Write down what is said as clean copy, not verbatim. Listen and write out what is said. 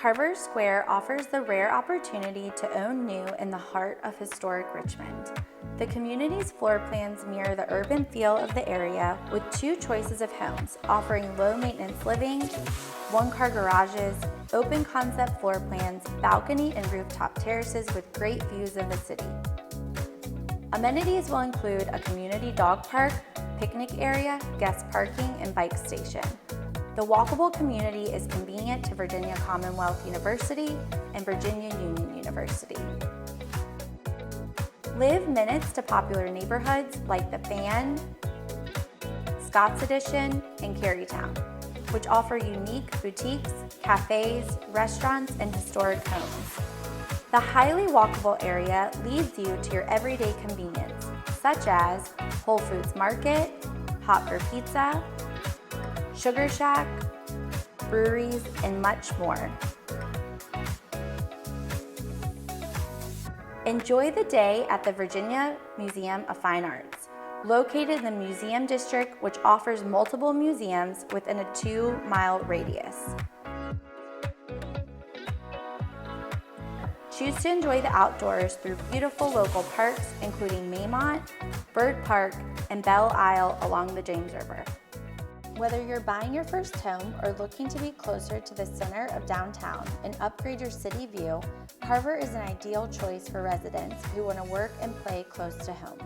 Carver Square offers the rare opportunity to own new in the heart of historic Richmond. The community's floor plans mirror the urban feel of the area with 2 choices of homes, offering low-maintenance living, one-car garages, open concept floor plans, balcony and rooftop terraces with great views of the city. Amenities will include a community dog park, picnic area, guest parking, and bike station. The walkable community is convenient to Virginia Commonwealth University and Virginia Union University. Live minutes to popular neighborhoods like the Fan, Scott's Addition, and Carytown, which offer unique boutiques, cafes, restaurants, and historic homes. The highly walkable area leads you to your everyday convenience, such as Whole Foods Market, Hopper Pizza, Sugar Shack, breweries, and much more. Enjoy the day at the Virginia Museum of Fine Arts, located in the Museum District, which offers multiple museums within a 2-mile radius. Choose to enjoy the outdoors through beautiful local parks, including Maymont, Bird Park, and Belle Isle along the James River. Whether you're buying your first home or looking to be closer to the center of downtown and upgrade your city view, Carver is an ideal choice for residents who want to work and play close to home.